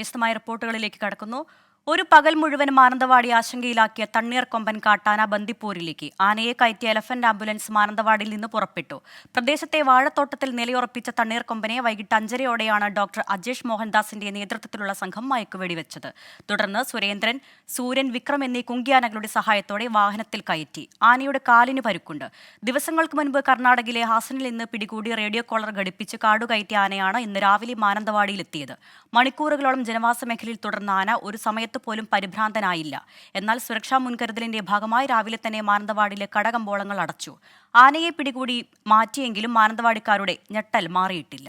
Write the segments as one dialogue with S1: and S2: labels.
S1: വിശദമായ റിപ്പോർട്ടുകളിലേക്ക് കടക്കുന്നു. ഒരു പകൽ മുഴുവൻ മാനന്തവാടി ആശങ്കയിലാക്കിയ തണ്ണീർക്കൊമ്പൻ കാട്ടാന ബന്ദിപ്പൂരിലേക്ക്. ആനയെ കയറ്റിയ എലഫന്റ് ആംബുലൻസ് മാനന്തവാടിയിൽ നിന്ന് പുറപ്പെട്ടു. പ്രദേശത്തെ വാഴത്തോട്ടത്തിൽ നിലയുറപ്പിച്ച തണ്ണീർക്കൊമ്പനെ വൈകിട്ട് 5:30 ഡോക്ടർ അജേഷ് മോഹൻദാസിന്റെ നേതൃത്വത്തിലുള്ള സംഘം മയക്കുവെടിവെച്ചത്. തുടർന്ന് സുരേന്ദ്രൻ, സൂര്യൻ, വിക്രം എന്നീ കുങ്കിയാനകളുടെ സഹായത്തോടെ വാഹനത്തിൽ കയറ്റി. ആനയുടെ കാലിന് പരുക്കുണ്ട്. ദിവസങ്ങൾക്ക് മുൻപ് കർണാടകയിലെ ഹാസനിൽ നിന്ന് പിടികൂടി റേഡിയോ കോളർ ഘടിപ്പിച്ച് കാടുകയറ്റിയ ആനയാണ് ഇന്ന് രാവിലെ മാനന്തവാടിയിലെത്തിയത്. മണിക്കൂറുകളോളം ജനവാസ മേഖലയിൽ തുടർന്ന ആന ഒരു സമയത്ത് പോലും പരിഭ്രാന്തനായില്ല. എന്നാൽ സുരക്ഷാ മുൻകരുതലിന്റെ ഭാഗമായി രാവിലെ തന്നെ മാനന്തവാടിയിലെ കടകമ്പോളങ്ങൾ അടച്ചു. ആനയെ പിടികൂടി മാറ്റിയെങ്കിലും മാനന്തവാടിക്കാരുടെ ഞെട്ടൽ മാറിയിട്ടില്ല.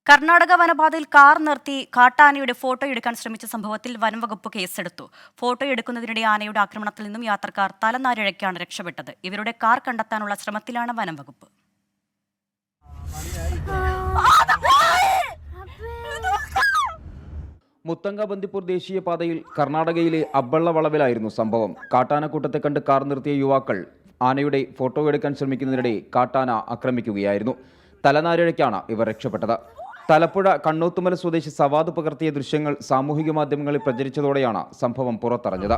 S1: കർണാടക വനപാതയിൽ കാർ നിർത്തി കാട്ടാനയുടെ ഫോട്ടോ എടുക്കാൻ ശ്രമിച്ച സംഭവത്തിൽ വനംവകുപ്പ് കേസെടുത്തു. ഫോട്ടോ എടുക്കുന്നതിനിടെ ആനയുടെ ആക്രമണത്തിൽ നിന്നും യാത്രക്കാർ തലനാരിഴയ്ക്കാണ് രക്ഷപ്പെട്ടത്. ഇവരുടെ കാർ കണ്ടെത്താനുള്ള ശ്രമത്തിലാണ് വനംവകുപ്പ്.
S2: മുത്തങ്ക ബന്ദിപ്പൂർ ദേശീയപാതയിൽ കർണാടകയിലെ അബ്ബള്ള വളവിലായിരുന്നു സംഭവം. കാട്ടാനക്കൂട്ടത്തെ കണ്ട് കാർ നിർത്തിയ യുവാക്കൾ ആനയുടെ ഫോട്ടോ എടുക്കാൻ ശ്രമിക്കുന്നതിനിടെ കാട്ടാന ആക്രമിക്കുകയായിരുന്നു. തലനാരിഴയ്ക്കാണ് ഇവർ രക്ഷപ്പെട്ടത്. തലപ്പുഴ കണ്ണൂത്തുമല സ്വദേശി സവാദ് പകർത്തിയ ദൃശ്യങ്ങൾ സാമൂഹിക മാധ്യമങ്ങളിൽ പ്രചരിച്ചതോടെയാണ് സംഭവം പുറത്തറിഞ്ഞത്.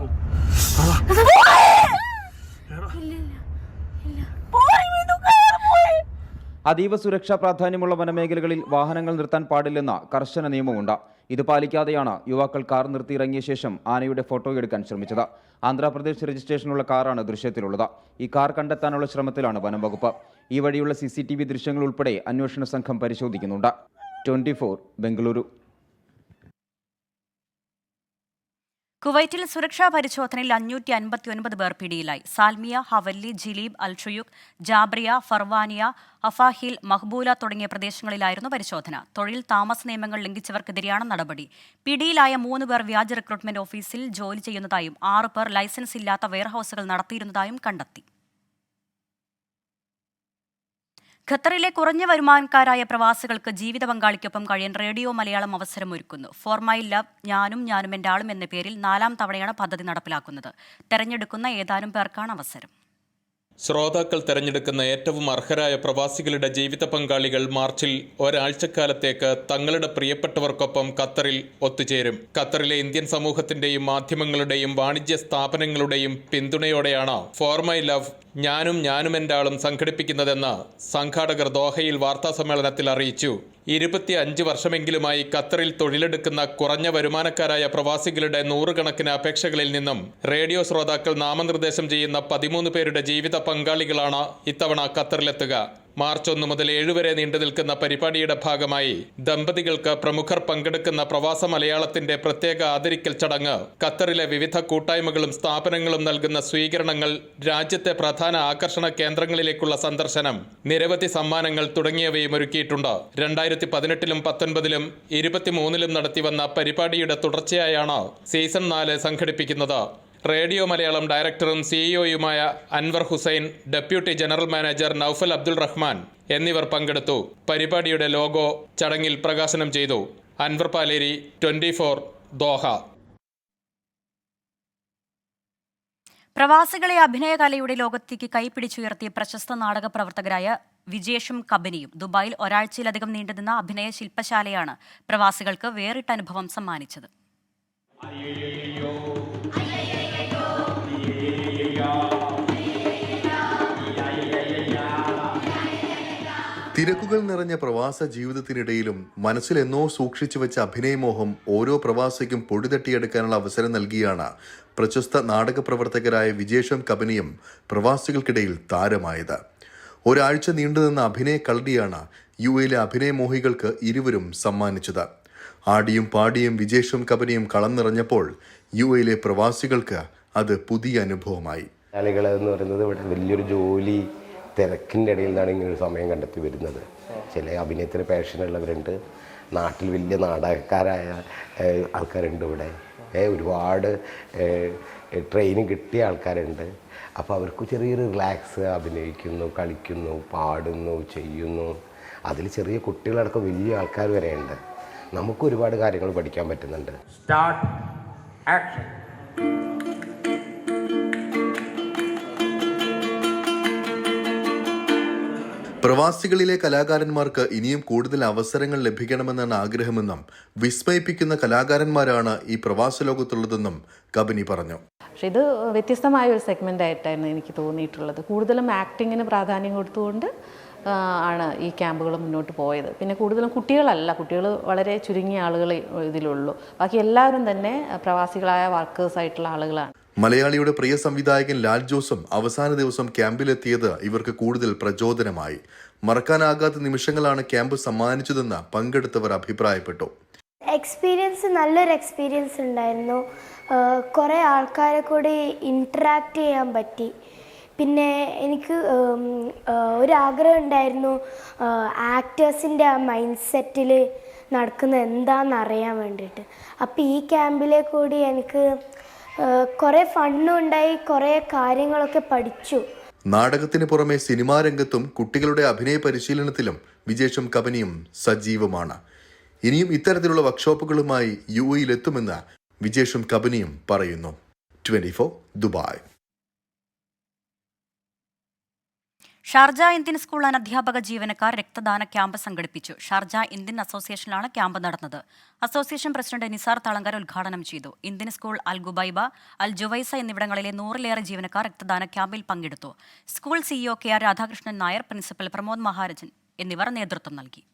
S2: അതീവ സുരക്ഷാ പ്രാധാന്യമുള്ള വനമേഖലകളിൽ വാഹനങ്ങൾ നിർത്താൻ പാടില്ലെന്ന കർശന നിയമമുണ്ട്. ഇത് പാലിക്കാതെയാണ് യുവാക്കൾ കാർ നിർത്തിയിറങ്ങിയ ശേഷം ആനയുടെ ഫോട്ടോ എടുക്കാൻ ശ്രമിച്ചത്. ആന്ധ്രാപ്രദേശ് രജിസ്ട്രേഷനുള്ള കാറാണ് ദൃശ്യത്തിലുള്ളത്. ഈ കാർ കണ്ടെത്താനുള്ള ശ്രമത്തിലാണ് വനംവകുപ്പ്. ഈ വഴിയുള്ള CCTV ദൃശ്യങ്ങൾ ഉൾപ്പെടെ അന്വേഷണ സംഘം പരിശോധിക്കുന്നുണ്ട്. 24 ബംഗളൂരു.
S1: കുവൈറ്റിൽ സുരക്ഷാ പരിശോധനയിൽ 559 പേർ പിടിയിലായി. Salmiya, Hawalli, Jleeb, Al Shuyoukh, Jabriya, Farwaniya, Fahaheel, Mahboula തുടങ്ങിയ പ്രദേശങ്ങളിലായിരുന്നു പരിശോധന. തൊഴിൽ താമസ നിയമങ്ങൾ ലംഘിച്ചവർക്കെതിരെയാണ് നടപടി. പിടിയിലായ 3 പേർ വ്യാജ റിക്രൂട്ട്മെന്റ് ഓഫീസിൽ ജോലി ചെയ്യുന്നതായും 6 പേർ ലൈസൻസ് ഇല്ലാത്ത വെയർഹൌസുകൾ നടത്തിയിരുന്നതായും കണ്ടെത്തി. ഖത്തറിലെ കുറഞ്ഞ വരുമാനക്കാരായ പ്രവാസികൾക്ക് ജീവിത പങ്കാളിക്കൊപ്പം കഴിയാൻ റേഡിയോ മലയാളം അവസരമൊരുക്കുന്നു. ഫോർ മൈ ലവ്, ഞാനും എൻ്റെ ആളും എന്ന പേരിൽ 4ാം തവണയാണ് പദ്ധതി നടപ്പിലാക്കുന്നത്. തെരഞ്ഞെടുക്കുന്ന ഏതാനും പേർക്കാണ് അവസരം.
S3: ശ്രോതാക്കൾ തെരഞ്ഞെടുക്കുന്ന ഏറ്റവും അർഹരായ പ്രവാസികളുടെ ജീവിത പങ്കാളികൾ മാർച്ചിൽ ഒരാഴ്ചക്കാലത്തേക്ക് തങ്ങളുടെ പ്രിയപ്പെട്ടവർക്കൊപ്പം ഖത്തറിൽ ഒത്തുചേരും. ഖത്തറിലെ ഇന്ത്യൻ സമൂഹത്തിന്റെയും മാധ്യമങ്ങളുടെയും വാണിജ്യ സ്ഥാപനങ്ങളുടെയും പിന്തുണയോടെയാണ് ഫോർ മൈ ലവ്, ഞാനും എൻ്റെ ആളും സംഘടിപ്പിക്കുന്നതെന്ന് സംഘാടകർ ദോഹയിൽ വാർത്താസമ്മേളനത്തിൽ അറിയിച്ചു. 25 വർഷമെങ്കിലുമായി ഖത്തറിൽ തൊഴിലെടുക്കുന്ന കുറഞ്ഞ വരുമാനക്കാരായ പ്രവാസികളുടെ 100 കണക്കിന് അപേക്ഷകളിൽ നിന്നും റേഡിയോ ശ്രോതാക്കൾ നാമനിർദ്ദേശം ചെയ്യുന്ന 13 പേരുടെ ജീവിത പങ്കാളികളാണ് ഇത്തവണ ഖത്തറിലെത്തുക. മാർച്ച് 1 മുതൽ 7 വരെ നീണ്ടു നിൽക്കുന്ന പരിപാടിയുടെ ഭാഗമായി ദമ്പതികൾക്ക് പ്രമുഖർ പങ്കെടുക്കുന്ന പ്രവാസ മലയാളത്തിന്റെ പ്രത്യേക ആദരിക്കൽ ചടങ്ങ്, ഖത്തറിലെ വിവിധ കൂട്ടായ്മകളും സ്ഥാപനങ്ങളും നൽകുന്ന സ്വീകരണങ്ങൾ, രാജ്യത്തെ പ്രധാന ആകർഷണ കേന്ദ്രങ്ങളിലേക്കുള്ള സന്ദർശനം, നിരവധി സമ്മാനങ്ങൾ തുടങ്ങിയവയും ഒരുക്കിയിട്ടുണ്ട്. 2018-ലും 19-ലും 23-ലും നടത്തിവന്ന പരിപാടിയുടെ തുടർച്ചയായാണ് സീസൺ 4 സംഘടിപ്പിക്കുന്നത്. റേഡിയോ മലയാളം ഡയറക്ടറും CEO-യുമായ Anwar Hussain, deputy general manager Naufal Abdul Rahman എന്നിവർ പങ്കെടുത്തു. പരിപാടിയുടെ ലോഗോ ചടങ്ങിൽ പ്രകാശനം ചെയ്തു. അൻവർ പാലേരി, 24 ദോഹ.
S1: പ്രവാസികളെ അഭിനയകലയുടെ ലോകത്തേക്ക് കൈപിടിച്ചുയർത്തിയ പ്രശസ്ത നാടക പ്രവർത്തകരായ വിജേഷും കബനിയും ദുബായിൽ ഒരാഴ്ചയിലധികം നീണ്ടുനിന്ന അഭിനയ ശില്പശാലയാണ് പ്രവാസികൾക്ക് വേറിട്ട അനുഭവം സമ്മാനിച്ചത്.
S4: തിരക്കുകൾ നിറഞ്ഞ പ്രവാസ ജീവിതത്തിനിടയിലും മനസ്സിലെന്നോ സൂക്ഷിച്ചു വെച്ച അഭിനയമോഹം ഓരോ പ്രവാസിക്കും പൊടിതട്ടിയെടുക്കാനുള്ള അവസരം നൽകിയാണ് പ്രശസ്ത നാടക പ്രവർത്തകരായ വിജേഷും കബനിയും പ്രവാസികൾക്കിടയിൽ താരമായത്. ഒരാഴ്ച നീണ്ടുനിന്ന അഭിനയ കളരിയാണ് UAയിലെ അഭിനയമോഹികൾക്ക് ഇരുവരും സമ്മാനിച്ചത്. ആടിയും പാടിയും വിജേഷും കബനിയും കളം നിറഞ്ഞപ്പോൾ UAയിലെ പ്രവാസികൾക്ക് അത് പുതിയ അനുഭവമായി.
S5: മലയാളികൾ എന്ന് പറയുന്നത് ഇവിടെ വലിയൊരു ജോലി തിരക്കിൻ്റെ ഇടയിൽ നിന്നാണ് ഇങ്ങനൊരു സമയം കണ്ടെത്തി വരുന്നത്. ചില അഭിനയത്തിന് പാഷനുള്ളവരുണ്ട്, നാട്ടിൽ വലിയ നാടകക്കാരായ ആൾക്കാരുണ്ട്, ഇവിടെ ഒരുപാട് ട്രെയിനിങ് കിട്ടിയ ആൾക്കാരുണ്ട്. അപ്പോൾ അവർക്ക് ചെറിയൊരു റിലാക്സ്, അഭിനയിക്കുന്നു, കളിക്കുന്നു, പാടുന്നു, ചെയ്യുന്നു. അതിൽ ചെറിയ കുട്ടികളടക്കം വലിയ ആൾക്കാർ വരെയുണ്ട്. നമുക്ക് ഒരുപാട് കാര്യങ്ങൾ പഠിക്കാൻ പറ്റുന്നുണ്ട്.
S6: Start action.
S4: പ്രവാസികളിലെ കലാകാരന്മാർക്ക് ഇനിയും കൂടുതൽ അവസരങ്ങൾ ലഭിക്കണമെന്നാണ് ആഗ്രഹമെന്നും വിസ്മയിപ്പിക്കുന്ന കലാകാരന്മാരാണ് ഈ പ്രവാസ ലോകത്തുള്ളതെന്നും കബനി പറഞ്ഞു.
S7: പക്ഷെ ഇത് വ്യത്യസ്തമായ ഒരു സെഗ്മെൻ്റ് ആയിട്ടാണ് എനിക്ക് തോന്നിയിട്ടുള്ളത്. കൂടുതലും ആക്ടിങ്ങിന് പ്രാധാന്യം കൊടുത്തുകൊണ്ട് ആണ് ഈ ക്യാമ്പുകൾ മുന്നോട്ട് പോയത്. പിന്നെ കൂടുതലും കുട്ടികൾ വളരെ ചുരുങ്ങിയ ആളുകളെ ഇതിലുള്ളൂ. ബാക്കി എല്ലാവരും തന്നെ പ്രവാസികളായ വർക്കേഴ്സ് ആയിട്ടുള്ള ആളുകളാണ്.
S4: മലയാളിയുടെ പ്രിയ സംവിധായകൻ ലാൽ ജോസും അവസാന ദിവസം ക്യാമ്പിലെത്തിയത് ഇവർക്ക് കൂടുതൽ പ്രചോദനമായി. മറക്കാനാകാത്ത നിമിഷങ്ങളാണ് ക്യാമ്പ് സമ്മാനിച്ചതെന്ന് പങ്കെടുത്തവർ അഭിപ്രായപ്പെട്ടു.
S8: എക്സ്പീരിയൻസ് നല്ലൊരു എക്സ്പീരിയൻസ് ഉണ്ടായിരുന്നു. കുറേ ആൾക്കാരെ കൂടി ഇൻറ്ററാക്ട് ചെയ്യാൻ പറ്റി. പിന്നെ എനിക്ക് ഒരാഗ്രഹം ഉണ്ടായിരുന്നു ആക്ടേഴ്സിൻ്റെ ആ മൈൻഡ് സെറ്റിൽ നടക്കുന്നത് എന്താണെന്ന് അറിയാൻ വേണ്ടിയിട്ട്. അപ്പോൾ ഈ ക്യാമ്പിലെ കൂടി എനിക്ക് കുറേ ഫണ്ണും ഉണ്ടായി, കുറേ കാര്യങ്ങളൊക്കെ പഠിച്ചു.
S4: നാടകത്തിന് പുറമെ സിനിമാ രംഗത്തും കുട്ടികളുടെ അഭിനയ പരിശീലനത്തിലും വിജേഷും കബനിയും സജീവമാണ്. ഇനിയും ഇത്തരത്തിലുള്ള വർക്ക്ഷോപ്പുകളുമായി UAE-യിലെത്തുമെന്ന് വിജേഷും കബനിയും പറയുന്നു. 24 ദുബായ്.
S1: ഷാർജ ഇന്ത്യൻ സ്കൂൾ അനധ്യാപക ജീവനക്കാർ രക്തദാന ക്യാമ്പ് സംഘടിപ്പിച്ചു. ഷാർജ ഇന്ത്യൻ അസോസിയേഷനിലാണ് ക്യാമ്പ് നടന്നത്. അസോസിയേഷൻ പ്രസിഡന്റ് നിസാർ തളങ്കര ഉദ്ഘാടനം ചെയ്തു. ഇന്ത്യൻ സ്കൂൾ അൽ ഗുബൈബ, അൽ ജുവൈസ എന്നിവിടങ്ങളിലെ 100-ലേറെ ജീവനക്കാർ രക്തദാന ക്യാമ്പിൽ പങ്കെടുത്തു. School CEO KR Radhakrishnan Nair, principal Pramod മഹാരാജൻ എന്നിവർ നേതൃത്വം നൽകി.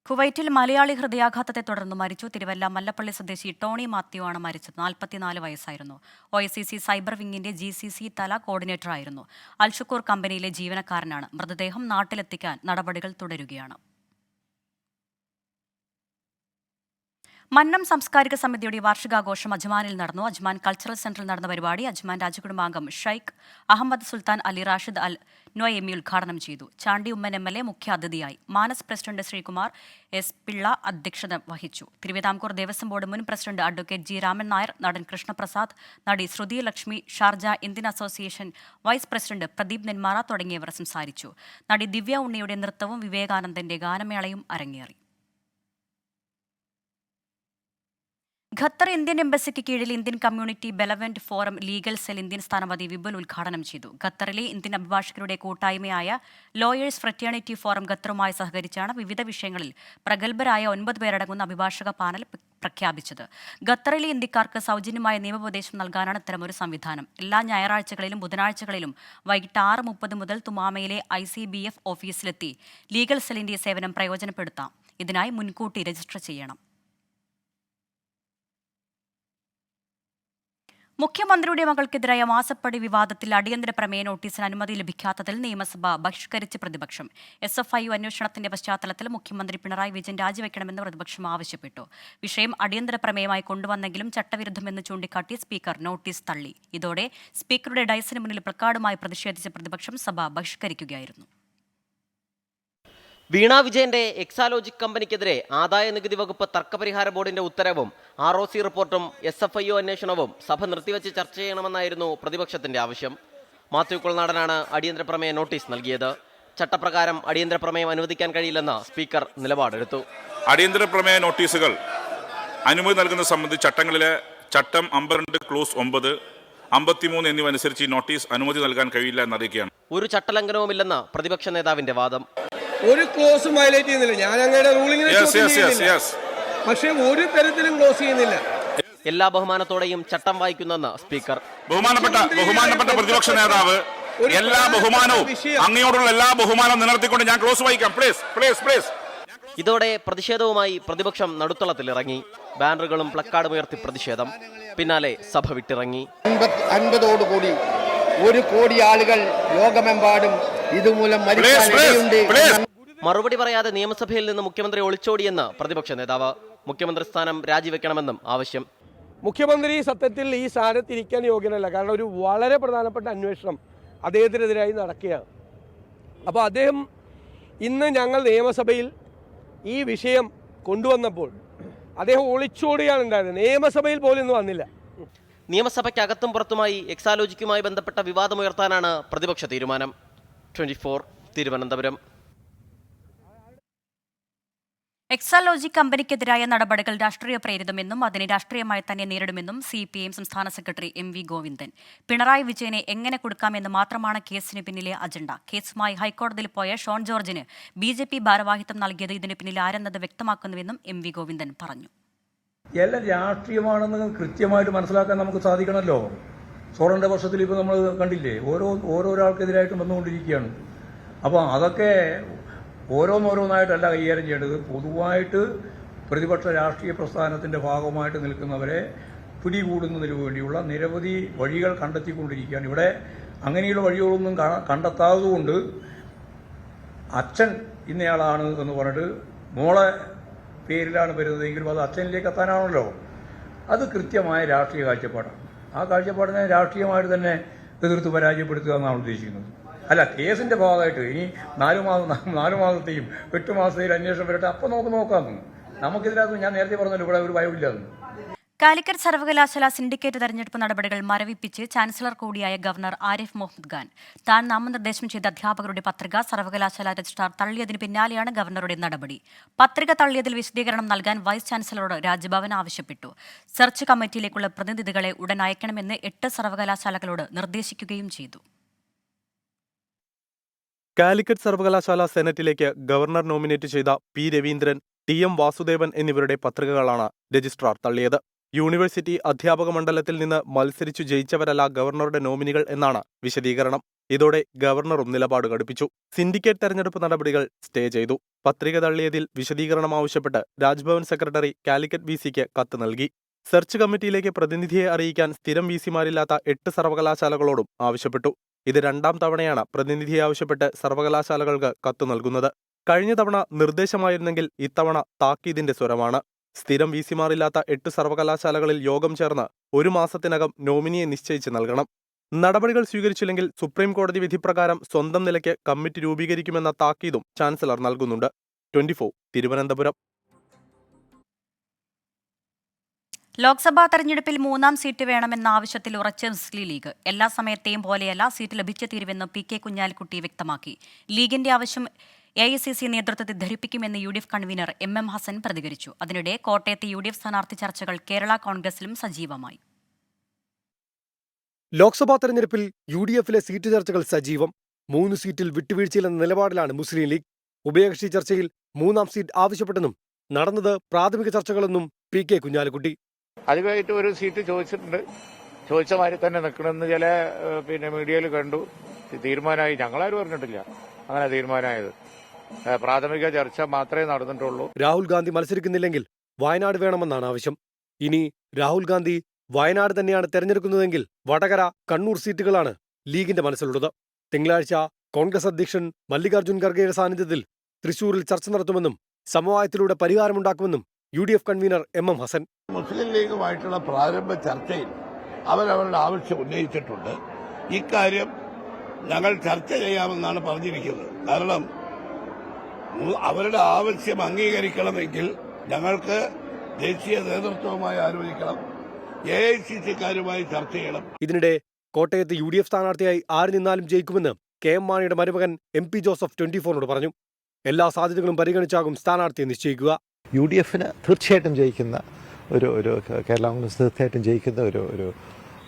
S1: കുവൈറ്റിൽ മലയാളി ഹൃദയാഘാതത്തെ തുടർന്ന് മരിച്ചു. തിരുവല്ല മല്ലപ്പള്ളി സ്വദേശി ടോണി മാത്യു ആണ് മരിച്ചത്. 44 വയസ്സായിരുന്നു. OSCC സൈബർ വിങ്ങിന്റെ GCC തല കോർഡിനേറ്ററായിരുന്നു. അൽഷുക്കൂർ കമ്പനിയിലെ ജീവനക്കാരനാണ്. മൃതദേഹം നാട്ടിലെത്തിക്കാൻ നടപടികൾ തുടരുകയാണ്. മന്നം സാംസ്കാരിക സമിതിയുടെ വാർഷികാഘോഷം അജ്മാനിൽ നടന്നു. അജ്മാൻ കൾച്ചറൽ സെന്ററിൽ നടന്ന പരിപാടി അജ്മാൻ രാജകുടുംബാംഗം Sheikh Ahmed Sultan Ali Rashid Al Nuaimi ഉദ്ഘാടനം ചെയ്തു. ചാണ്ടി ഉമ്മൻ MLA മുഖ്യ അതിഥിയായി. Manas president Sreekumar S. പിള്ള അധ്യക്ഷത വഹിച്ചു. തിരുവിതാംകൂർ ദേവസ്വം ബോർഡ് മുൻ president advocate G. Raman Nair, നടൻ കൃഷ്ണപ്രസാദ്, നടി Shruthi Lakshmi, Sharjah Indian association vice president Pradeep Nenmara തുടങ്ങിയവർ സംസാരിച്ചു. നടി ദിവ്യ ഉണ്ണിയുടെ നൃത്തവും വിവേകാനന്ദന്റെ ഗാനമേളയും അരങ്ങേറി. ഖത്തർ ഇന്ത്യൻ എംബസിക്ക് കീഴിൽ Indian community benevolent forum legal cell Indian സ്ഥാനപതി വിപുൽ ഉദ്ഘാടനം ചെയ്തു. ഖത്തറിലെ ഇന്ത്യൻ അഭിഭാഷകരുടെ കൂട്ടായ്മയായ ലോയേഴ്സ് ഫ്രറ്റേണിറ്റി ഫോറം ഖത്തറുമായി സഹകരിച്ചാണ് വിവിധ വിഷയങ്ങളിൽ പ്രഗത്ഭരായ 9 പേരടങ്ങുന്ന അഭിഭാഷക പാനൽ പ്രഖ്യാപിച്ചത്. ഖത്തറിലെ ഇന്ത്യക്കാർക്ക് സൗജന്യമായ നിയമോപദേശം നൽകാനാണ് ഇത്തരമൊരു സംവിധാനം. എല്ലാ ഞായറാഴ്ചകളിലും ബുധനാഴ്ചകളിലും വൈകിട്ട് 6:30 മുതൽ തുമാമയിലെ ICBF ഓഫീസിലെത്തി ലീഗൽ സെല്ലിന്റെ സേവനം പ്രയോജനപ്പെടുത്താം. ഇതിനായി മുൻകൂട്ടി രജിസ്റ്റർ ചെയ്യണം. മുഖ്യമന്ത്രിയുടെ മകൾക്കെതിരായ മാസപ്പടി വിവാദത്തിൽ അടിയന്തര പ്രമേയ നോട്ടീസിന് അനുമതി ലഭിക്കാത്തതിൽ നിയമസഭ ബഹിഷ്കരിച്ച് പ്രതിപക്ഷം. SFIU അന്വേഷണത്തിന്റെ പശ്ചാത്തലത്തിൽ മുഖ്യമന്ത്രി പിണറായി വിജയൻ രാജിവെക്കണമെന്ന് പ്രതിപക്ഷം ആവശ്യപ്പെട്ടു. വിഷയം അടിയന്തര പ്രമേയമായി കൊണ്ടുവന്നെങ്കിലും ചട്ടവിരുദ്ധമെന്ന് ചൂണ്ടിക്കാട്ടി സ്പീക്കർ നോട്ടീസ് തള്ളി. ഇതോടെ സ്പീക്കറുടെ ഡയസിന് മുന്നിൽ പ്ലക്കാർഡുമായി പ്രതിഷേധിച്ച പ്രതിപക്ഷം സഭ ബഹിഷ്കരിക്കുകയായിരുന്നു.
S9: വീണ വിജയന്റെ എക്സാലോജിക് കമ്പനിക്കെതിരെ ആദായ നികുതി വകുപ്പ് തർക്കപരിഹാര ബോർഡിന്റെ ഉത്തരവും ROC റിപ്പോർട്ടും SFIU അന്വേഷണവും സഭ നിർത്തിവെച്ച് ചർച്ച ചെയ്യണമെന്നായിരുന്നു പ്രതിപക്ഷത്തിന്റെ ആവശ്യം. മാത്യു കുളനാടനാണ് അടിയന്തര പ്രമേയ നോട്ടീസ് നൽകിയത്. ചട്ടപ്രകാരം അടിയന്തര പ്രമേയം അനുവദിക്കാൻ കഴിയില്ലെന്ന് സ്പീക്കർ നിലപാടെടുത്തു.
S10: അടിയന്തര പ്രമേയ നോട്ടീസുകൾ അനുമതി നൽകുന്നത് സംബന്ധിച്ച് ചട്ടങ്ങളിലെ ചട്ടം 52 ക്ലോസ് 9, 53 എന്നിവ അനുസരിച്ച് ഈ നോട്ടീസ് അനുമതി നൽകാൻ കഴിയില്ല എന്നറിയിക്കുകയാണ്.
S9: ഒരു ചട്ടലംഘനവുമില്ലെന്ന് പ്രതിപക്ഷ നേതാവിന്റെ വാദം.
S11: ഒരു ക്ലോസും വയലേറ്റ് ചെയ്യുന്നില്ല. ഞാൻ അങ്ങയുടെ റൂളിംഗിനെ പക്ഷേ ഒരു തരത്തിലും ക്ലോസ് ചെയ്യുന്നില്ല.
S9: എല്ലാ ബഹുമാനത്തോടെയും ചട്ടം വായിക്കുന്നെന്ന് സ്പീക്കർ.
S10: ബഹുമാനപ്പെട്ട പ്രതിപക്ഷ നേതാവ്, എല്ലാ ബഹുമാനവും അങ്ങയോടുള്ള എല്ലാ ബഹുമാനവും നിലനിർത്തിക്കൊണ്ട് ഞാൻ ക്ലോസ് വായിക്കാം. പ്ലീസ്.
S9: ഇതോടെ പ്രതിഷേധവുമായി പ്രതിപക്ഷം നടുത്തളത്തിലിറങ്ങി. ബാനറുകളും പ്ലക്കാർഡും ഉയർത്തി പ്രതിഷേധം. പിന്നാലെ സഭ വിട്ടിറങ്ങി.
S11: 50 കൂടി 1 കോടി ആളുകൾ ലോകമെമ്പാടും ഇതുമൂലം മരിക്കാനിടയുണ്ട്.
S9: മറുപടി പറയാതെ നിയമസഭയിൽ നിന്ന് മുഖ്യമന്ത്രി ഒളിച്ചോടിയെന്ന് പ്രതിപക്ഷ നേതാവ്. മുഖ്യമന്ത്രി സ്ഥാനം രാജിവെക്കണമെന്നും ആവശ്യം.
S11: മുഖ്യമന്ത്രി സത്യത്തിൽ ഈ സ്ഥാനത്തിരിക്കാൻ യോഗ്യനല്ല. കാരണം ഒരു വളരെ പ്രധാനപ്പെട്ട അന്വേഷണം അദ്ദേഹത്തിനെതിരായി നടക്കുകയാണ്. അപ്പോൾ അദ്ദേഹം ഇന്ന് ഞങ്ങൾ നിയമസഭയിൽ ഈ വിഷയം കൊണ്ടുവന്നപ്പോൾ അദ്ദേഹം ഒളിച്ചോടുകയാണ് ഉണ്ടായത്. നിയമസഭയിൽ പോലും ഇന്ന് വന്നില്ല.
S9: നിയമസഭയ്ക്കകത്തും പുറത്തുമായി എക്സാലോജിക്കുമായി ബന്ധപ്പെട്ട വിവാദമുയർത്താനാണ് പ്രതിപക്ഷ തീരുമാനം. 24 തിരുവനന്തപുരം.
S1: എക്സാലോജി കമ്പനിക്കെതിരായ നടപടികൾ രാഷ്ട്രീയ പ്രേരിതമെന്നും അതിനെ രാഷ്ട്രീയമായി തന്നെ നേരിടുമെന്നും CPIM സംസ്ഥാന സെക്രട്ടറി MV ഗോവിന്ദൻ. പിണറായി വിജയനെ എങ്ങനെ കൊടുക്കാമെന്ന് മാത്രമാണ് കേസിന് പിന്നിലെ അജണ്ട. കേസുമായി ഹൈക്കോടതിയിൽ പോയ ഷോൺ ജോർജിന് BJP ഭാരവാഹിത്വം നൽകിയത് ഇതിന് പിന്നിൽ ആരെന്നത് വ്യക്തമാക്കുന്നുവെന്നും MV ഗോവിന്ദൻ പറഞ്ഞു.
S6: എല്ലാം രാഷ്ട്രീയമാണെന്ന് കൃത്യമായിട്ട് മനസ്സിലാക്കാൻ നമുക്ക് സാധിക്കണമല്ലോ. സോളന്റെ വർഷത്തിൽ ഇപ്പോൾ നമ്മൾ കണ്ടില്ലേ, ഓരോരാൾക്കെതിരായിട്ടും വന്നുകൊണ്ടിരിക്കുകയാണ്. അപ്പോൾ അതൊക്കെ ഓരോന്നോരോന്നായിട്ടല്ല കൈകാര്യം ചെയ്യേണ്ടത്. പൊതുവായിട്ട് പ്രതിപക്ഷ രാഷ്ട്രീയ പ്രസ്ഥാനത്തിന്റെ ഭാഗമായിട്ട് നിൽക്കുന്നവരെ പിടികൂടുന്നതിന് വേണ്ടിയുള്ള നിരവധി വഴികൾ കണ്ടെത്തിക്കൊണ്ടിരിക്കുകയാണ്. ഇവിടെ അങ്ങനെയുള്ള വഴികളൊന്നും കണ്ടെത്താത്തതുകൊണ്ട് അച്ഛൻ ഇന്നയാളാണ് എന്ന് പറഞ്ഞിട്ട് മോളെ പേരിലാണ് വരുന്നതെങ്കിലും അത് അച്ഛനിലേക്ക് എത്താനാണല്ലോ. അത് കൃത്യമായ രാഷ്ട്രീയ കാഴ്ചപ്പാടാണ്. ആ കാഴ്ചപ്പാടിനെ രാഷ്ട്രീയമായിട്ട് തന്നെ എതിർത്ത് പരാജയപ്പെടുത്തുക എന്നാണ് ഉദ്ദേശിക്കുന്നത്. അല്ല, കേസിന്റെ ഭാഗമായിട്ട് ഇനി 4 മാസത്തെയും 8 മാസത്തെയും അന്വേഷണം വരട്ടെ, അപ്പോൾ നമുക്ക് നോക്കാമെന്ന്. നമുക്കിതിനകത്ത് ഞാൻ നേരത്തെ പറഞ്ഞല്ലോ, ഇവിടെ ഒരു ഭയമില്ലാന്ന്.
S1: കാലിക്കറ്റ് സർവകലാശാല സിൻഡിക്കേറ്റ് തെരഞ്ഞെടുപ്പ് നടപടികൾ മരവിപ്പിച്ച് ചാൻസലർ കൂടിയായ ഗവർണർ ആരിഫ് മുഹമ്മദ് ഖാൻ താൻ നാമനിർദ്ദേശം ചെയ്ത അധ്യാപകരുടെ പത്രിക സർവകലാശാല രജിസ്ട്രാർ തള്ളിയതിന് പിന്നാലെയാണ് ഗവർണറുടെ നടപടി. പത്രിക തള്ളിയതിൽ വിശദീകരണം നൽകാൻ വൈസ് ചാൻസലറോട് രാജ്ഭവൻ ആവശ്യപ്പെട്ടു. സെർച്ച് കമ്മിറ്റിയിലേക്കുള്ള പ്രതിനിധികളെ ഉടൻ അയക്കണമെന്ന് 8 സർവകലാശാലകളോട് നിർദ്ദേശിക്കുകയും ചെയ്തു.
S12: കാലിക്കറ്റ് സർവകലാശാല സെനറ്റിലേക്ക് ഗവർണർ നോമിനേറ്റ് ചെയ്ത P. രവീന്ദ്രൻ, TM വാസുദേവൻ എന്നിവരുടെ പത്രികകളാണ് രജിസ്ട്രാർ തള്ളിയത്. യൂണിവേഴ്സിറ്റി അധ്യാപക മണ്ഡലത്തിൽ നിന്ന് മത്സരിച്ചു ജയിച്ചവരല്ല ഗവർണറുടെ നോമിനികൾ എന്നാണ് വിശദീകരണം. ഇതോടെ ഗവർണറും നിലപാട് കടുപ്പിച്ചു. സിൻഡിക്കേറ്റ് തെരഞ്ഞെടുപ്പ് നടപടികൾ സ്റ്റേ ചെയ്തു. പത്രിക തള്ളിയതിൽ വിശദീകരണം ആവശ്യപ്പെട്ട് രാജ്ഭവൻ സെക്രട്ടറി കാലിക്കറ്റ് VCക്ക് കത്ത് നൽകി. സെർച്ച് കമ്മിറ്റിയിലേക്ക് പ്രതിനിധിയെ അറിയിക്കാൻ സ്ഥിരം VCമാരില്ലാത്ത 8 സർവകലാശാലകളോടും ആവശ്യപ്പെട്ടു. ഇത് 2ാം തവണയാണ് പ്രതിനിധിയെ ആവശ്യപ്പെട്ട് സർവകലാശാലകൾക്ക് കത്ത് നൽകുന്നത്. കഴിഞ്ഞ തവണ നിർദ്ദേശമായിരുന്നെങ്കിൽ ഇത്തവണ താക്കീതിന്റെ സ്വരമാണ്. സ്ഥിരം VCമാരില്ലാത്ത 8 സർവകലാശാലകളിൽ യോഗം ചേർന്ന് 1 മാസത്തിനകം നോമിനിയെ നിശ്ചയിച്ച് നൽകണം. നടപടികൾ സ്വീകരിച്ചില്ലെങ്കിൽ സുപ്രീം കോടതി വിധിപ്രകാരം സ്വന്തം നിലയ്ക്ക് കമ്മിറ്റി രൂപീകരിക്കുമെന്ന താക്കീതും ചാൻസലർ നൽകുന്നുണ്ട്. 24 തിരുവനന്തപുരം.
S1: ലോക്സഭാ തെരഞ്ഞെടുപ്പിൽ 3ാം സീറ്റ് വേണമെന്ന ആവശ്യത്തിൽ ഉറച്ച മുസ്ലിം ലീഗ്. എല്ലാ സമയത്തെയും പോലെയല്ല സീറ്റ് ലഭിച്ചു തീരുവെന്ന് PK കുഞ്ഞാലിക്കുട്ടി വ്യക്തമാക്കി. ലീഗിന്റെ ആവശ്യം AICC നേതൃത്വത്തെ ധരിപ്പിക്കുമെന്ന് UDF കൺവീനർ MM ഹസൻ പ്രതികരിച്ചു. അതിനിടെ കോട്ടയത്തെ UDF സ്ഥാനാർത്ഥി ചർച്ചകൾ കേരള കോൺഗ്രസിലും സജീവമായി.
S13: ലോക്സഭാ തെരഞ്ഞെടുപ്പിൽ UDFലെ സീറ്റ് ചർച്ചകൾ സജീവം. 3 സീറ്റിൽ വിട്ടുവീഴ്ചയിലെന്ന നിലപാടിലാണ് മുസ്ലിം ലീഗ്. ഉഭയകക്ഷി ചർച്ചയിൽ 3ാം സീറ്റ് ആവശ്യപ്പെട്ടെന്നും നടന്നത് പ്രാഥമിക ചർച്ചകളെന്നും PK കുഞ്ഞാലിക്കുട്ടി.
S14: അധികമായിട്ട് ഒരു സീറ്റ് ചോദിച്ചിട്ടുണ്ട്. ചോദിച്ച മാതിരി തന്നെ നിൽക്കണമെന്ന് ചില മീഡിയയിൽ കണ്ടു. തീരുമാനമായി. ഞങ്ങളാരും പറഞ്ഞിട്ടില്ല അങ്ങനെ തീരുമാനമായത്. പ്രാഥമിക ചർച്ച മാത്രമേ നടന്നിട്ടുള്ളൂ.
S13: രാഹുൽ ഗാന്ധി മത്സരിക്കുന്നില്ലെങ്കിൽ വയനാട് വേണമെന്നാണ് ആവശ്യം. ഇനി രാഹുൽ ഗാന്ധി വയനാട് തന്നെയാണ് തെരഞ്ഞെടുക്കുന്നതെങ്കിൽ വടകര, കണ്ണൂർ സീറ്റുകളാണ് ലീഗിന്റെ മനസ്സിലുള്ളത്. തിങ്കളാഴ്ച കോൺഗ്രസ് അധ്യക്ഷൻ മല്ലികാർജ്ജുൻ ഖർഗെയുടെ സാന്നിധ്യത്തിൽ തൃശൂരിൽ ചർച്ച നടത്തുമെന്നും സമവായത്തിലൂടെ പരിഹാരമുണ്ടാക്കുമെന്നും UDF കൺവീനർ MM ഹസൻ.
S15: മുസ്ലിം ലീഗുമായിട്ടുള്ള പ്രാരംഭ ചർച്ചയിൽ അവരവരുടെ ആവശ്യം ഉന്നയിച്ചിട്ടുണ്ട്. ഇക്കാര്യം ഞങ്ങൾ ചർച്ച ചെയ്യാമെന്നാണ് പറഞ്ഞിരിക്കുന്നത്. കാരണം അവരുടെ ആവശ്യം അംഗീകരിക്കണമെങ്കിൽ ഞങ്ങൾക്ക് ദേശീയ നേതൃത്വവുമായി ആലോചിക്കണം, AICCക്കാരുമായി ചർച്ച ചെയ്യണം.
S13: ഇതിനിടെ കോട്ടയത്ത് UDF സ്ഥാനാർത്ഥിയായി ആര് നിന്നാലും ജയിക്കുമെന്ന് KM മാണിയുടെ മരുമകൻ MP ജോസഫ് 24നോട് പറഞ്ഞു. എല്ലാ സാധ്യതകളും പരിഗണിച്ചാകും സ്ഥാനാർത്ഥിയെ നിശ്ചയിക്കുക.
S16: UDFന് തീർച്ചയായിട്ടും ജയിക്കുന്ന ഒരു കേരള കോൺഗ്രസ് തീർച്ചയായിട്ടും ജയിക്കുന്ന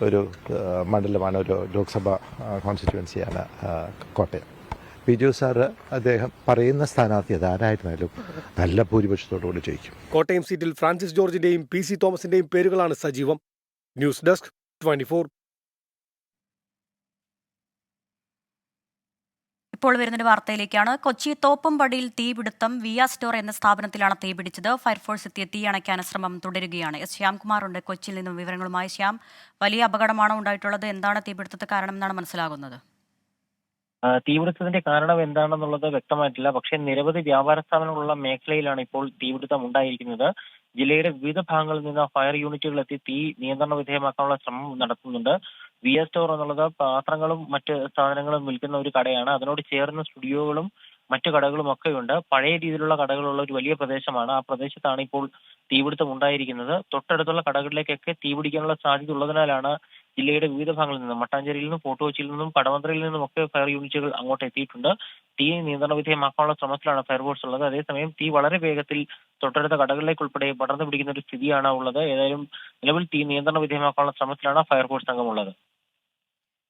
S16: ഒരു മണ്ഡലമാണ്, ഒരു ലോക്സഭാ കോൺസ്റ്റിറ്റ്യുവൻസിയാണ് കോട്ടയം. ബിജു സാറ് അദ്ദേഹം പറയുന്ന സ്ഥാനാർത്ഥി അതാരായിരുന്നാലും നല്ല ഭൂരിപക്ഷത്തോടുകൂടി ജയിക്കും.
S13: കോട്ടയം സീറ്റിൽ ഫ്രാൻസിസ് ജോർജിന്റെയും PC തോമസിന്റെയും പേരുകളാണ് സജീവം. News desk 24.
S1: ഇപ്പോൾ വരുന്നൊരു വാർത്തയിലേക്കാണ്. കൊച്ചി തോപ്പുംപടിയിൽ തീപിടുത്തം. വിയ സ്റ്റോർ എന്ന സ്ഥാപനത്തിലാണ് തീപിടിച്ചത്. ഫയർഫോഴ്സ് എത്തിയ തീ അണയ്ക്കാൻ ശ്രമം തുടരുകയാണ്. ശ്യാംകുമാർ ഉണ്ട് കൊച്ചിയിൽ നിന്നും വിവരങ്ങളുമായി. ശ്യാം, വലിയ അപകടമാണോ ഉണ്ടായിട്ടുള്ളത്? എന്താണ് തീപിടുത്തത്തെ കാരണം എന്നാണ് മനസ്സിലാകുന്നത്?
S17: തീപിടുത്തത്തിന്റെ കാരണം എന്താണെന്നുള്ളത് വ്യക്തമായിട്ടില്ല. പക്ഷേ നിരവധി വ്യാപാര സ്ഥാപനങ്ങളുള്ള മേഖലയിലാണ് ഇപ്പോൾ തീപിടുത്തം ഉണ്ടായിരിക്കുന്നത്. ജില്ലയുടെ വിവിധ ഭാഗങ്ങളിൽ നിന്ന് ഫയർ യൂണിറ്റുകൾ എത്തി തീ നിയന്ത്രണ വിധേയമാക്കാനുള്ള ശ്രമം നടത്തുന്നുണ്ട്. വിയ സ്റ്റോർ എന്നുള്ളത് പാത്രങ്ങളും മറ്റ് സാധനങ്ങളും വിൽക്കുന്ന ഒരു കടയാണ്. അതിനോട് ചേർന്ന സ്റ്റുഡിയോകളും മറ്റു കടകളും ഒക്കെയുണ്ട്. പഴയ രീതിയിലുള്ള കടകളുള്ള ഒരു വലിയ പ്രദേശമാണ്. ആ പ്രദേശത്താണ് ഇപ്പോൾ തീപിടുത്തം ഉണ്ടായിരിക്കുന്നത്. തൊട്ടടുത്തുള്ള കടകളിലേക്കൊക്കെ തീപിടിക്കാനുള്ള സാധ്യത ഉള്ളതിനാലാണ് ജില്ലയുടെ വിവിധ ഭാഗങ്ങളിൽ നിന്നും, മട്ടാഞ്ചേരിയിൽ നിന്നും, ഫോർട്ട് കൊച്ചിയിൽ നിന്നും, കടവന്ത്രയിൽ നിന്നും ഒക്കെ ഫയർ യൂണിറ്റുകൾ അങ്ങോട്ട് എത്തിയിട്ടുണ്ട്. തീ നിയന്ത്രണ വിധേയമാക്കാനുള്ള ശ്രമത്തിലാണ് ഫയർഫോഴ്സ് ഉള്ളത്. അതേസമയം തീ വളരെ വേഗത്തിൽ തൊട്ടടുത്ത കടകളിലേക്ക് ഉൾപ്പെടെ പടർന്നു പിടിക്കുന്ന ഒരു സ്ഥിതിയാണ് ഉള്ളത്. ഏതായാലും നിലവിൽ തീ നിയന്ത്രണ വിധേയമാക്കാനുള്ള ശ്രമത്തിലാണ് ഫയർഫോഴ്സ് സംഘമുള്ളത്.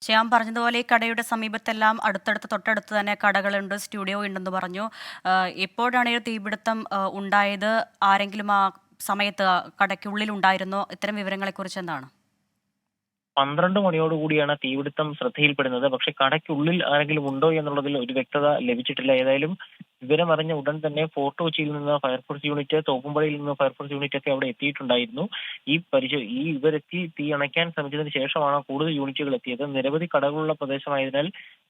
S1: ശ്യാം പറഞ്ഞതുപോലെ ഈ കടയുടെ സമീപത്തെല്ലാം തൊട്ടടുത്ത് തന്നെ കടകളുണ്ട്, സ്റ്റുഡിയോ ഉണ്ടെന്ന് പറഞ്ഞു. എപ്പോഴാണ് ഈ തീപിടുത്തം ഉണ്ടായത്? ആരെങ്കിലും ആ സമയത്ത് കടയ്ക്കുള്ളിൽ ഉണ്ടായിരുന്നോ? ഇത്തരം വിവരങ്ങളെക്കുറിച്ച് എന്താണ്?
S17: 12 മണിയോടുകൂടിയാണ് തീപിടുത്തം ശ്രദ്ധയിൽപ്പെടുന്നത്. പക്ഷെ കടയ്ക്കുള്ളിൽ ആരെങ്കിലും ഉണ്ടോ എന്നുള്ളതിൽ ഒരു വ്യക്തത ലഭിച്ചിട്ടില്ല. ഏതായാലും വിവരമറിഞ്ഞ ഉടൻ തന്നെ ഫോർട്ട് കൊച്ചിയിൽ നിന്ന് ഫയർഫോഴ്സ് യൂണിറ്റ്, തോപ്പുംപടിയിൽ നിന്ന് ഫയർഫോഴ്സ് യൂണിറ്റ് ഒക്കെ അവിടെ എത്തിയിട്ടുണ്ടായിരുന്നു. ഇവരെത്തി തീ അണയ്ക്കാൻ ശ്രമിച്ചതിന് ശേഷമാണ് കൂടുതൽ യൂണിറ്റുകൾ എത്തിയത്. നിരവധി കടകളുള്ള പ്രദേശമായതിനാൽ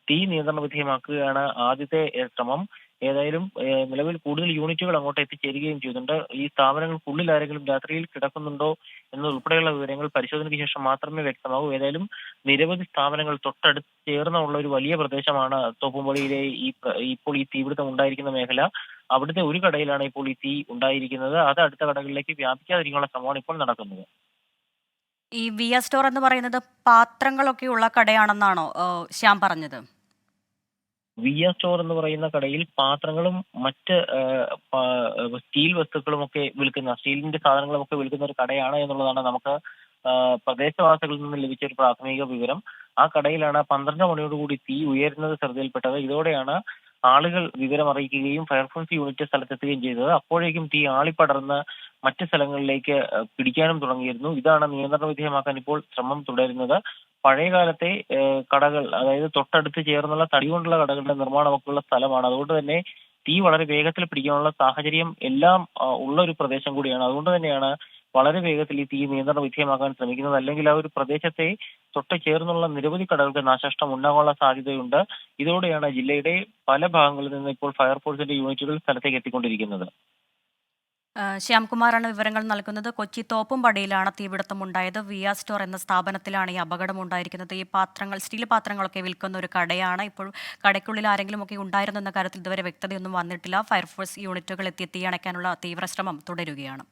S17: തീ നിയന്ത്രണ വിധേയമാക്കുകയാണ് ആദ്യത്തെ ശ്രമം. ഏതായാലും നിലവിൽ കൂടുതൽ യൂണിറ്റുകൾ അങ്ങോട്ട് എത്തിച്ചേരുകയും ചെയ്യുന്നുണ്ട്. ഈ സ്ഥാപനങ്ങൾക്കുള്ളിൽ ആരെങ്കിലും രാത്രിയിൽ കിടക്കുന്നുണ്ടോ എന്നതുൾപ്പെടെയുള്ള വിവരങ്ങൾ പരിശോധനയ്ക്ക് ശേഷം മാത്രമേ വ്യക്തമാകൂ. ഏതായാലും നിരവധി സ്ഥാപനങ്ങൾ തൊട്ടടുത്ത് ചേർന്നുള്ള ഒരു വലിയ പ്രദേശമാണ് തോപ്പുംപടിയിലെ ഇപ്പോൾ ഈ തീപിടുത്തം ഉണ്ടായിരിക്കുന്ന മേഖല. അവിടുത്തെ ഒരു കടയിലാണ് ഇപ്പോൾ ഈ തീ ഉണ്ടായിരിക്കുന്നത്. അത് അടുത്ത കടകളിലേക്ക് വ്യാപിക്കാതിരിക്കാനുള്ള ശ്രമമാണ് ഇപ്പോൾ നടക്കുന്നത്.
S1: ഈ വിയ സ്റ്റോർ എന്ന് പറയുന്നത് പാത്രങ്ങളൊക്കെ ഉള്ള കടയാണെന്നാണോ ശ്യാം പറഞ്ഞത്?
S17: വിയ സ്റ്റോർ എന്ന് പറയുന്ന കടയിൽ പാത്രങ്ങളും മറ്റ് സ്റ്റീൽ വസ്തുക്കളും ഒക്കെ വിൽക്കുന്ന, സ്റ്റീലിന്റെ സാധനങ്ങളും ഒക്കെ വിൽക്കുന്ന ഒരു കടയാണ് എന്നുള്ളതാണ് നമുക്ക് പ്രദേശവാസികളിൽ നിന്ന് ലഭിച്ച ഒരു പ്രാഥമിക വിവരം. ആ കടയിലാണ് 12 മണിയോടുകൂടി തീ ഉയരുന്നത് ശ്രദ്ധയിൽപ്പെട്ടത്. ഇതോടെയാണ് ആളുകൾ വിവരം അറിയിക്കുകയും ഫയർഫോഴ്സ് യൂണിറ്റ് സ്ഥലത്തെത്തുകയും ചെയ്തത്. അപ്പോഴേക്കും തീ ആളിപ്പടർന്ന് മറ്റ് സ്ഥലങ്ങളിലേക്ക് പിടിക്കാനും തുടങ്ങിയിരുന്നു. ഇതാണ് നിയന്ത്രണ വിധേയമാക്കാൻ ഇപ്പോൾ ശ്രമം തുടരുന്നത്. പഴയകാലത്തെ കടകൾ, അതായത് തൊട്ടടുത്ത് ചേർന്നുള്ള തടി കൊണ്ടുള്ള കടകളുടെ നിർമ്മാണമൊക്കെ ഉള്ള സ്ഥലമാണ്. അതുകൊണ്ട് തന്നെ തീ വളരെ വേഗത്തിൽ പിടിക്കാനുള്ള സാഹചര്യം എല്ലാം ഉള്ള ഒരു പ്രദേശം കൂടിയാണ്. അതുകൊണ്ട് തന്നെയാണ് വളരെ വേഗത്തിൽ ഈ തീ നിയന്ത്രണ വിധേയമാക്കാൻ ശ്രമിക്കുന്നത്. അല്ലെങ്കിൽ ആ ഒരു പ്രദേശത്തെ തൊട്ട് ചേർന്നുള്ള നിരവധി കടകൾക്ക് നാശനഷ്ടം ഉണ്ടാകാനുള്ള സാധ്യതയുണ്ട്. ഇതോടെയാണ് ജില്ലയുടെ പല ഭാഗങ്ങളിൽ നിന്ന് ഇപ്പോൾ ഫയർഫോഴ്സിന്റെ യൂണിറ്റുകൾ സ്ഥലത്തേക്ക് എത്തിക്കൊണ്ടിരിക്കുന്നത്.
S1: ശ്യാംകുമാറാണ് വിവരങ്ങൾ നൽകുന്നത്. കൊച്ചി തോപ്പുംപടിയിലാണ് തീപിടുത്തം ഉണ്ടായത്. വിയ സ്റ്റോർ എന്ന സ്ഥാപനത്തിലാണ് ഈ അപകടം ഉണ്ടായിരിക്കുന്നത്. ഈ പാത്രങ്ങൾ, സ്റ്റീൽ പാത്രങ്ങളൊക്കെ വിൽക്കുന്ന ഒരു കടയാണ്. ഇപ്പോൾ കടയ്ക്കുള്ളിൽ ആരെങ്കിലും ഒക്കെ ഉണ്ടായിരുന്നു എന്ന കാര്യത്തിൽ ഇതുവരെ വ്യക്തതയൊന്നും വന്നിട്ടില്ല. ഫയർഫോഴ്സ് യൂണിറ്റുകൾ എത്തി തീ അണയ്ക്കാനുള്ള തീവ്രശ്രമം തുടരുകയാണ്.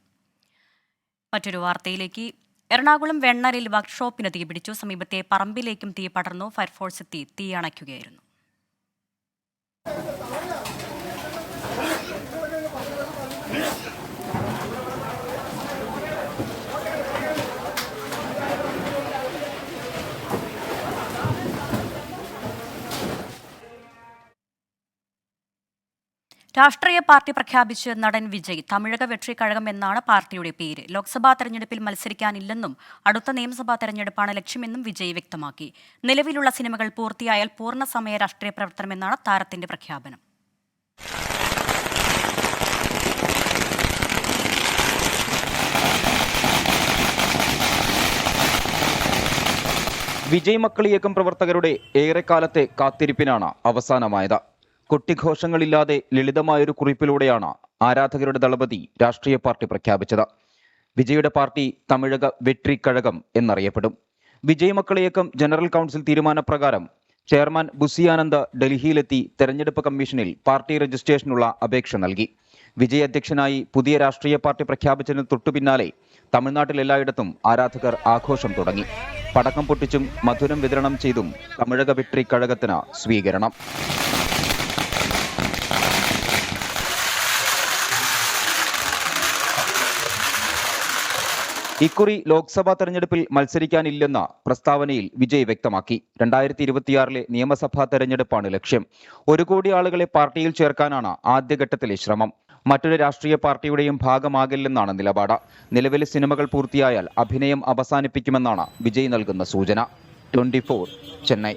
S1: മറ്റൊരു വാർത്തയിലേക്ക്. എറണാകുളം വെണ്ണരിൽ വർക്ക്ഷോപ്പിന് തീപിടിച്ചു. സമീപത്തെ പറമ്പിലേക്കും തീ പടർന്നു. ഫയർഫോഴ്സ് എത്തി തീ അണയ്ക്കുകയായിരുന്നു. രാഷ്ട്രീയ പാർട്ടി പ്രഖ്യാപിച്ച് നടൻ വിജയ്. തമിഴക വെട്രിക്കഴകം എന്നാണ് പാർട്ടിയുടെ പേര്. ലോക്സഭാ തെരഞ്ഞെടുപ്പിൽ മത്സരിക്കാനില്ലെന്നും അടുത്ത നിയമസഭാ തെരഞ്ഞെടുപ്പാണ് ലക്ഷ്യമെന്നും വിജയ് വ്യക്തമാക്കി. നിലവിലുള്ള സിനിമകൾ പൂർത്തിയായാൽ പൂർണ്ണസമയ രാഷ്ട്രീയ പ്രവർത്തനമെന്നാണ് താരത്തിന്റെ പ്രഖ്യാപനം.
S2: വിജയ് മക്കളിയക്കം പ്രവർത്തകരുടെ ഏറെക്കാലത്തെ കാത്തിരിപ്പിനാണ് അവസാനമായത്. കൊട്ടിഘോഷങ്ങളില്ലാതെ ലളിതമായൊരു കുറിപ്പിലൂടെയാണ് ആരാധകരുടെ ദളപതി രാഷ്ട്രീയ പാർട്ടി പ്രഖ്യാപിച്ചത്. വിജയുടെ പാർട്ടി തമിഴക വെട്രിക്കഴകം എന്നറിയപ്പെടും. വിജയ് മക്കളിയക്കം ജനറൽ കൗൺസിൽ തീരുമാനപ്രകാരം ചെയർമാൻ ബുസിയാനന്ദ് ഡൽഹിയിലെത്തി തെരഞ്ഞെടുപ്പ് കമ്മീഷനിൽ പാർട്ടി രജിസ്ട്രേഷനുള്ള അപേക്ഷ നൽകി. വിജയ് അധ്യക്ഷനായി പുതിയ രാഷ്ട്രീയ പാർട്ടി പ്രഖ്യാപിച്ചതിന് തൊട്ടുപിന്നാലെ തമിഴ്നാട്ടിൽ എല്ലായിടത്തും ആരാധകർ ആഘോഷം തുടങ്ങി. പടക്കം പൊട്ടിച്ചും മധുരം വിതരണം ചെയ്തും തമിഴക വെട്രിക്കഴകത്തിന് സ്വീകരണം. ഇക്കുറി ലോക്സഭാ തെരഞ്ഞെടുപ്പിൽ മത്സരിക്കാനില്ലെന്ന പ്രസ്താവനയിൽ വിജയ് വ്യക്തമാക്കി. 2026 നിയമസഭാ തെരഞ്ഞെടുപ്പാണ് ലക്ഷ്യം. 1 കോടി ആളുകളെ പാർട്ടിയിൽ ചേർക്കാനാണ് ആദ്യഘട്ടത്തിലെ ശ്രമം. മറ്റൊരു രാഷ്ട്രീയ പാർട്ടിയുടെയും ഭാഗമാകില്ലെന്നാണ് നിലപാട്. നിലവിലെ സിനിമകൾ പൂർത്തിയായാൽ അഭിനയം അവസാനിപ്പിക്കുമെന്നാണ് വിജയ് നൽകുന്ന സൂചന. 24 ചെന്നൈ.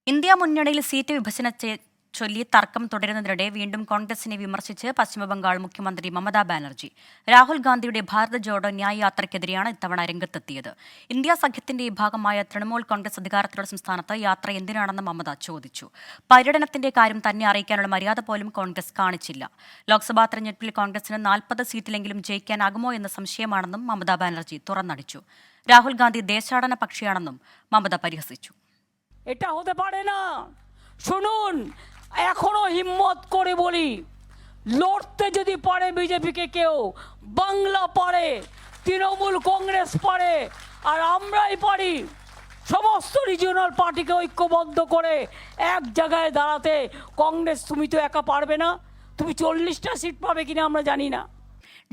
S1: ഇന്ത്യ മുന്നണിയിൽ സീറ്റ് വിഭജനത്തെ ചൊല്ലി തർക്കം തുടരുന്നതിനിടെ വീണ്ടും കോൺഗ്രസിനെ വിമർശിച്ച് പശ്ചിമബംഗാൾ മുഖ്യമന്ത്രി മമതാ ബാനർജി. രാഹുൽ ഗാന്ധിയുടെ ഭാരത് ജോഡോ ന്യായ് യാത്രയ്ക്കെതിരെയാണ് ഇത്തവണ രംഗത്തെത്തിയത്. ഇന്ത്യ സഖ്യത്തിന്റെ ഭാഗമായ തൃണമൂൽ കോൺഗ്രസ് അധികാരത്തിലുള്ള സംസ്ഥാനത്ത് യാത്ര എന്തിനാണെന്ന് മമത ചോദിച്ചു. പര്യടനത്തിന്റെ കാര്യം തന്നെ അറിയിക്കാനുള്ള മര്യാദ പോലും കോൺഗ്രസ് കാണിച്ചില്ല. ലോക്സഭാ തെരഞ്ഞെടുപ്പിൽ കോൺഗ്രസിന് 40 സീറ്റിലെങ്കിലും ജയിക്കാനാകുമോ എന്ന സംശയമാണെന്നും മമതാ ബാനർജി തുറന്നടിച്ചു. രാഹുൽ ഗാന്ധി ദേശാടന പക്ഷിയാണെന്നും മമത പരിഹസിച്ചു.
S18: এটা হতে পারে না। শুনুন, এখনো হিম্মত করে বলি, লড়তে যদি পারে বিজেপিকে কেউ, বাংলা পারে, তৃণমূল কংগ্রেস পারে, আর আমরাই পারি। সমস্ত রিজিওনাল পার্টিকে ঐক্যবদ্ধ করে এক জায়গায় দাঁড়াতে কংগ্রেস তুমি তো একা পারবে না, তুমি 40টা সিট পাবে কিনা আমরা জানি না।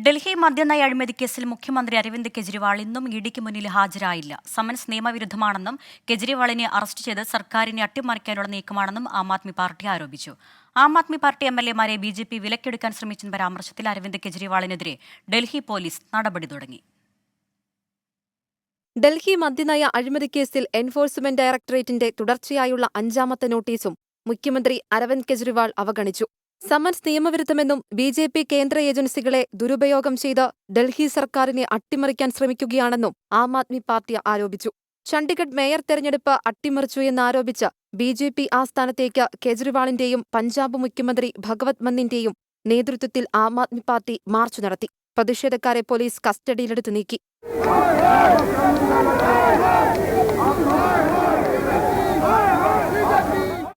S1: ഡൽഹി മദ്യനയ അഴിമതി കേസിൽ മുഖ്യമന്ത്രി അരവിന്ദ് കെജ്രിവാൾ ഇന്നും ഇഡിക്ക് മുന്നിൽ ഹാജരായില്ല. സമൻസ് നിയമവിരുദ്ധമാണെന്നും കെജ്രിവാളിനെ അറസ്റ്റ് ചെയ്ത് സർക്കാരിനെ അട്ടിമറിക്കാനുള്ള നീക്കമാണെന്നും ആം ആദ്മി പാർട്ടി ആരോപിച്ചു. ആം ആദ്മി പാർട്ടി MLA-മാരെ BJP വിലക്കെടുക്കാൻ ശ്രമിച്ചെന്ന പരാമർശത്തിൽ അരവിന്ദ് കെജ്രിവാളിനെതിരെ ഡൽഹി പോലീസ് നടപടി തുടങ്ങി.
S19: ഡൽഹി മദ്യനയ അഴിമതി കേസിൽ എൻഫോഴ്സ്മെന്റ് ഡയറക്ടറേറ്റിന്റെ തുടർച്ചയായുള്ള 5ാമത്തെ നോട്ടീസും മുഖ്യമന്ത്രി അരവിന്ദ് കെജ്രിവാൾ അവഗണിച്ചു. സമൻസ് നിയമവിരുദ്ധമെന്നും BJP കേന്ദ്ര ഏജൻസികളെ ദുരുപയോഗം ചെയ്ത് ഡൽഹി സർക്കാരിനെ അട്ടിമറിക്കാൻ ശ്രമിക്കുകയാണെന്നും ആം ആദ്മി പാർട്ടി ആരോപിച്ചു. ചണ്ഡിഗഡ് മേയർ തെരഞ്ഞെടുപ്പ് അട്ടിമറിച്ചു എന്നാരോപിച്ച് BJP ആസ്ഥാനത്തേക്ക് കെജ്രിവാളിന്റെയും പഞ്ചാബ് മുഖ്യമന്ത്രി ഭഗവത് മന്നിന്റെയും നേതൃത്വത്തിൽ ആം ആദ്മി പാർട്ടി മാർച്ച് നടത്തി. പ്രതിഷേധക്കാരെ പോലീസ് കസ്റ്റഡിയിലെടുത്ത് നീക്കി.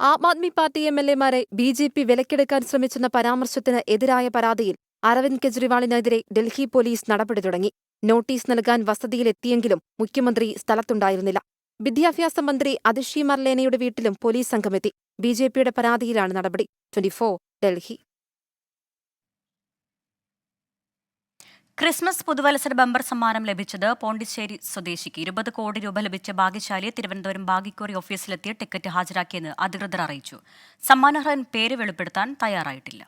S19: ആം ആദ്മി പാർട്ടി MLA-മാരെ BJP വിലക്കെടുക്കാൻ ശ്രമിച്ചെന്ന പരാമർശത്തിന് എതിരായ പരാതിയിൽ അരവിന്ദ് കെജ്രിവാളിനെതിരെ ഡൽഹി പോലീസ് നടപടി തുടങ്ങി. നോട്ടീസ് നൽകാൻ വസതിയിലെത്തിയെങ്കിലും മുഖ്യമന്ത്രി സ്ഥലത്തുണ്ടായിരുന്നില്ല. വിദ്യാഭ്യാസ മന്ത്രി അതിഷി മർലേനയുടെ വീട്ടിലും പോലീസ് സംഘമെത്തി. BJPയുടെ പരാതിയിലാണ് നടപടി. 24 ഡൽഹി.
S1: ക്രിസ്മസ് പുതുവത്സര ബമ്പർ സമ്മാനം ലഭിച്ചത് പോണ്ടിച്ചേരി സ്വദേശിക്ക്. 20 കോടി രൂപ ലഭിച്ച ഭാഗ്യശാലിയെ തിരുവനന്തപുരം ഭാഗ്യക്കുറി ഓഫീസിലെത്തിയ ടിക്കറ്റ് ഹാജരാക്കിയെന്ന് അധികൃതർ അറിയിച്ചു. സമ്മാനർഹൻ പേര് വെളിപ്പെടുത്താൻ തയ്യാറായിട്ടില്ല.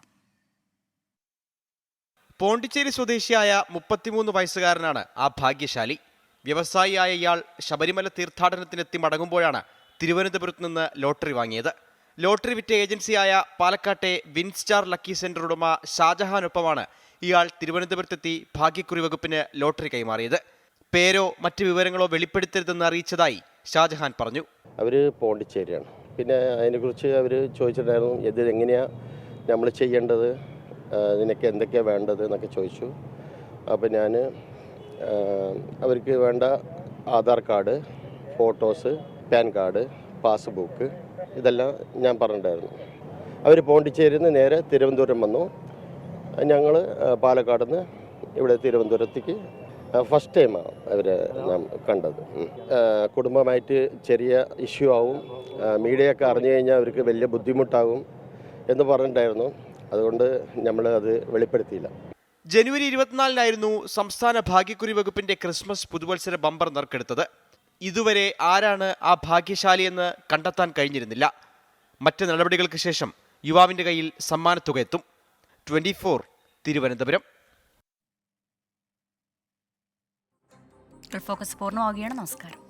S20: പോണ്ടിച്ചേരി സ്വദേശിയായ 33 വയസ്സുകാരനാണ് ആ ഭാഗ്യശാലി. വ്യവസായിയായ ഇയാൾ ശബരിമല തീർത്ഥാടനത്തിനെത്തി മടങ്ങുമ്പോഴാണ് തിരുവനന്തപുരത്ത് നിന്ന് ലോട്ടറി വാങ്ങിയത്. ലോട്ടറി വിറ്റ ഏജൻസിയായ പാലക്കാട്ടെ വിൻസ്റ്റാർ ലക്കി സെന്റർ ഉടമ ഷാജഹാനൊപ്പമാണ് ഇയാൾ തിരുവനന്തപുരത്തെത്തി ഭാഗ്യക്കുറി വകുപ്പിന് ലോട്ടറി കൈമാറിയത്. പേരോ മറ്റ് വിവരങ്ങളോ വെളിപ്പെടുത്തരുതെന്ന് അറിയിച്ചതായി ഷാജഹാൻ പറഞ്ഞു.
S5: അവർ പോണ്ടിച്ചേരിയാണ്. പിന്നെ അതിനെക്കുറിച്ച് അവർ ചോദിച്ചിട്ടുണ്ടായിരുന്നു, ഇത് എങ്ങനെയാണ് നമ്മൾ ചെയ്യേണ്ടത്, നിനക്ക് എന്തൊക്കെയാണ് വേണ്ടത് എന്നൊക്കെ ചോദിച്ചു. അപ്പോൾ ഞാൻ അവർക്ക് വേണ്ട Aadhaar card, photos, pan card, passbook ഇതെല്ലാം ഞാൻ പറഞ്ഞിട്ടുണ്ടായിരുന്നു. അവർ പോണ്ടിച്ചേരിയിൽ നിന്ന് നേരെ തിരുവനന്തപുരം വന്നു. ഞങ്ങൾ പാലക്കാട് നിന്ന് ഇവിടെ തിരുവനന്തപുരത്തേക്ക് ഫസ്റ്റ് ടൈമാണ് അവരെ ഞാൻ കണ്ടത്. കുടുംബമായിട്ട് ചെറിയ ഇഷ്യൂ ആവും, മീഡിയയൊക്കെ അറിഞ്ഞു കഴിഞ്ഞാൽ അവർക്ക് വലിയ ബുദ്ധിമുട്ടാകും എന്ന് പറഞ്ഞിട്ടുണ്ടായിരുന്നു. അതുകൊണ്ട് നമ്മൾ അത് വെളിപ്പെടുത്തിയില്ല.
S20: ജനുവരി 24-നായിരുന്നു സംസ്ഥാന ഭാഗ്യക്കുറി വകുപ്പിന്റെ ക്രിസ്മസ് പുതുവത്സര ബമ്പർ നറുക്കെടുത്തത്. ഇതുവരെ ആരാണ് ആ ഭാഗ്യശാലിയെന്ന് കണ്ടെത്താൻ കഴിഞ്ഞിരുന്നില്ല. മറ്റ് നടപടികൾക്ക് ശേഷം യുവാവിന്റെ കയ്യിൽ സമ്മാനത്തുക എത്തും. 24 തിരുവനന്തപുരം.
S1: ഫോക്കസ് പൂർണ്ണമാവുകയാണ്. നമസ്കാരം.